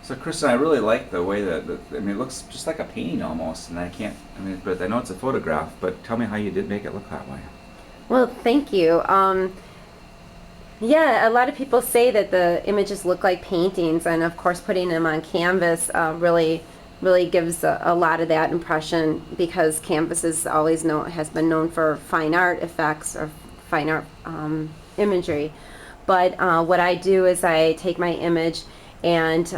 So, Kristen, I really like the way I mean, it looks just like a painting almost, and but I know it's a photograph, but tell me how you did make it look that way. Well, thank you. Yeah, a lot of people say that the images look like paintings, and of course, putting them on canvas really gives a lot of that impression because canvas is always has been known for fine art effects or fine art imagery. But what I do is I take my image and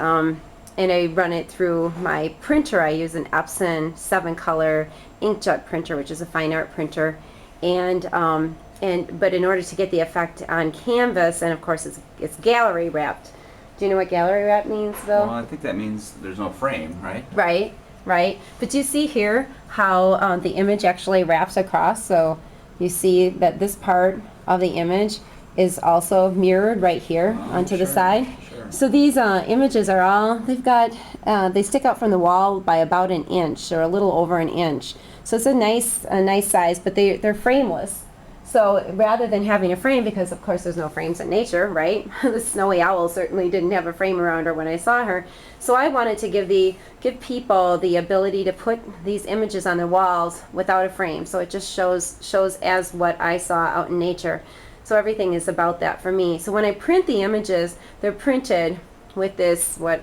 I run it through my printer. I use an Epson 7-color inkjet printer, which is a fine art printer, but in order to get the effect on canvas, and of course it's gallery wrapped. Do you know what gallery wrap means, Bill? Well, I think that means there's no frame, right? Right, right. But do you see here how the image actually wraps across? So you see that this part of the image is also mirrored right here onto the Sure, side. sure. So these images are all, they stick out from the wall by about an inch or a little over an inch. So it's a nice size, but they're frameless. So rather than having a frame, because of course there's no frames in nature, right? The snowy owl certainly didn't have a frame around her when I saw her. So I wanted to give people the ability to put these images on their walls without a frame. So it just shows as what I saw out in nature. So everything is about that for me. So when I print the images, they're printed with this what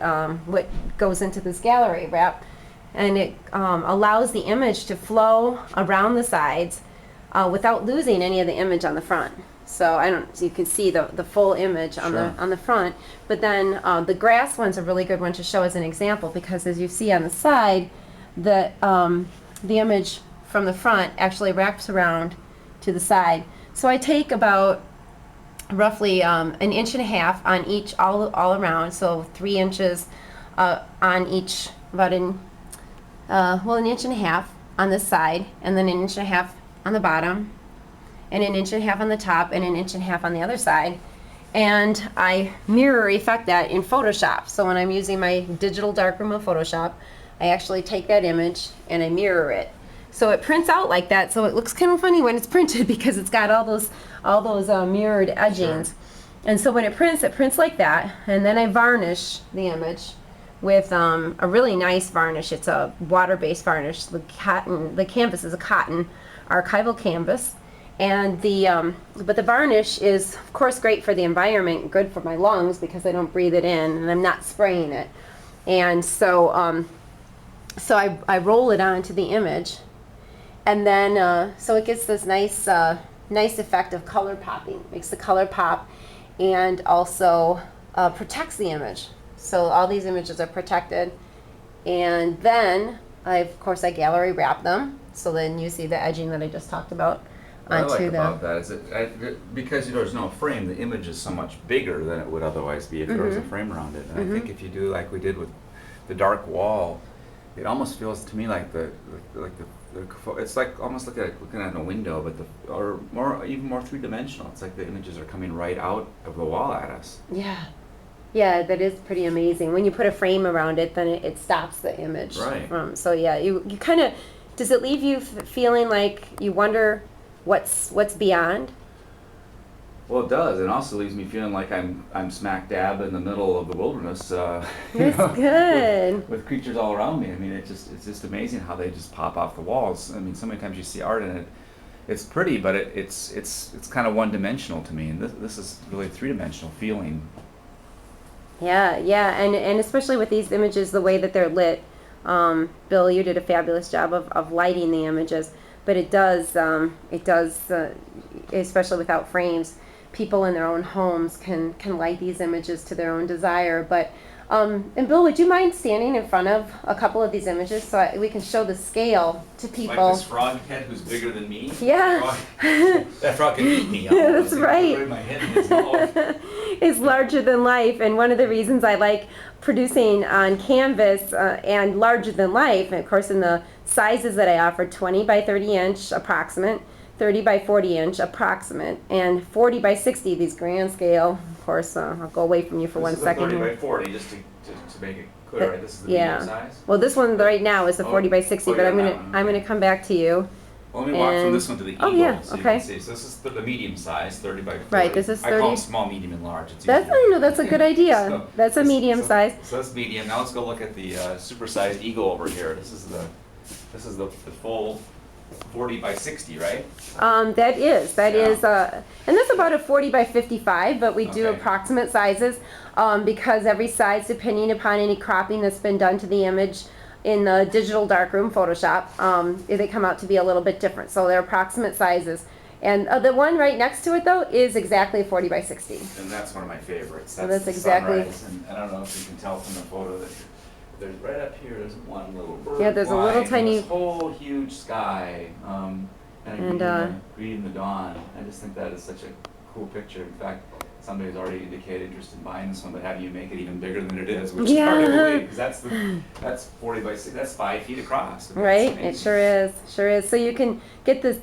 goes into this gallery wrap, and it allows the image to flow around the sides without losing any of the image on the front. So you can see the full image on Sure. the front. But then the grass one's a really good one to show as an example because as you see on the side, the image from the front actually wraps around to the side. So I take about roughly an inch and a half on each all around. So 3 inches on each, about an inch and a half on this side, and then an inch and a half on the bottom, and an inch and a half on the top, and an inch and a half on the other side. And I mirror effect that in Photoshop. So when I'm using my digital darkroom of Photoshop, I actually take that image and I mirror it. So it prints out like that. So it looks kind of funny when it's printed because it's got all those mirrored edgings. Sure. And so when it prints like that. And then I varnish the image with a really nice varnish. It's a water-based varnish. The canvas is a cotton archival canvas, and but the varnish is of course great for the environment, good for my lungs because I don't breathe it in and I'm not spraying it. And so I roll it onto the image, and then so it gets this nice effect of color popping, makes the color pop, and also protects the image. So all these images are protected, and then of course I gallery wrap them. So then you see the edging that I just talked about What I like onto about that is because there's no frame, the image is so much bigger than it would otherwise be if there was a frame around it. And I think if you do like we did with the dark wall, it almost feels to me like it's like almost looking at a window, but or even more three-dimensional. It's like the images are coming right out of the wall at us. Yeah, that is pretty amazing. When you put a frame around it, then it stops the image. Right. So yeah, you kind of, does it leave you feeling like you wonder what's beyond? Well, it does. It also leaves me feeling like I'm smack dab in the middle of the wilderness. That's good. With creatures all around me. I mean, it's just amazing how they just pop off the walls. I mean, so many times you see art and it's pretty, but it's kind of one-dimensional to me, and this is really three-dimensional feeling. Yeah, and especially with these images, the way that they're lit. Bill, you did a fabulous job of lighting the images, but it does, especially without frames, people in their own homes can light these images to their own desire. But and Bill, would you mind standing in front of a couple of these images so we can show the scale to people? Like this frog head who's bigger than me? Yeah. That frog can eat me. That's right. My head is small. Is larger than life, and one of the reasons I like producing on canvas and larger than life, and of course in the sizes that I offer, 20 by 30 inch approximate, 30 by 40 inch approximate, and 40 by 60, these grand scale. Of course, I'll go away from you for 1 second. 30 here. by 40, just to make it clear, right? This is the medium size? Well, this one right now is a 40 by 60, but yeah, I'm that one. gonna come back to you. Well, let me walk from And- this one to the oh, eagle, yeah, so you okay. can see. So this is the medium size, 30 by 40. Right, this is I call 30 them small, medium, and large. It's That's, easier. I know, that's a good idea. So That's a this- medium so- size. So that's medium. Now let's go look at the supersized eagle over here. This is the full 40 by 60, right? That is, Yeah. and that's about a 40 by 55, but we do Okay. approximate sizes, because every size, depending upon any cropping that's been done to the image in the digital darkroom, Photoshop, they come out to be a little bit different. So they're approximate sizes. And the one right next to it, though, is exactly 40 by 60. And that's one of my favorites. So That's that's the exactly- sunrise. And I don't know if you can tell from the photo that there's right up here. There's one little bird. Yeah, there's a little flying, tiny- This whole huge sky. And, reading the dawn. I just think that is such a cool picture. In fact, somebody's already indicated interest in buying this one, but having you make it even bigger than it is, which is hard to Yeah. believe, because that's 40 by 60. That's 5 feet across. I mean, Right, it's it amazing. sure is, sure is. So you can get this,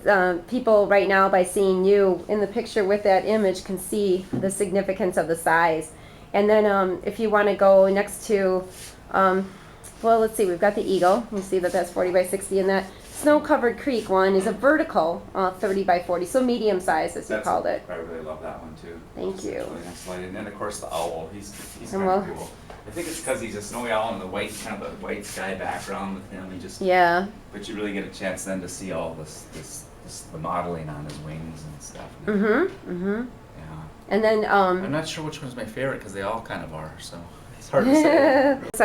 people right now by seeing you in the picture with that image can see the significance of the size. And then if you want to go next to, well, let's see, we've got the eagle. You see that that's 40 by 60, and that snow-covered creek one is a vertical 30 by 40, so medium size as you That's- called it. I really love that one too. Thank It's you. really nice light. And then of course the owl. He's And kind of well- cool. I think it's because he's a snowy owl and the white kind of a white sky background with him. He just Yeah, but you really get a chance then to see all this the modeling on his wings and stuff. mm-hmm. Yeah. And then I'm not sure which one's my favorite because they all kind of are. So it's hard to say. So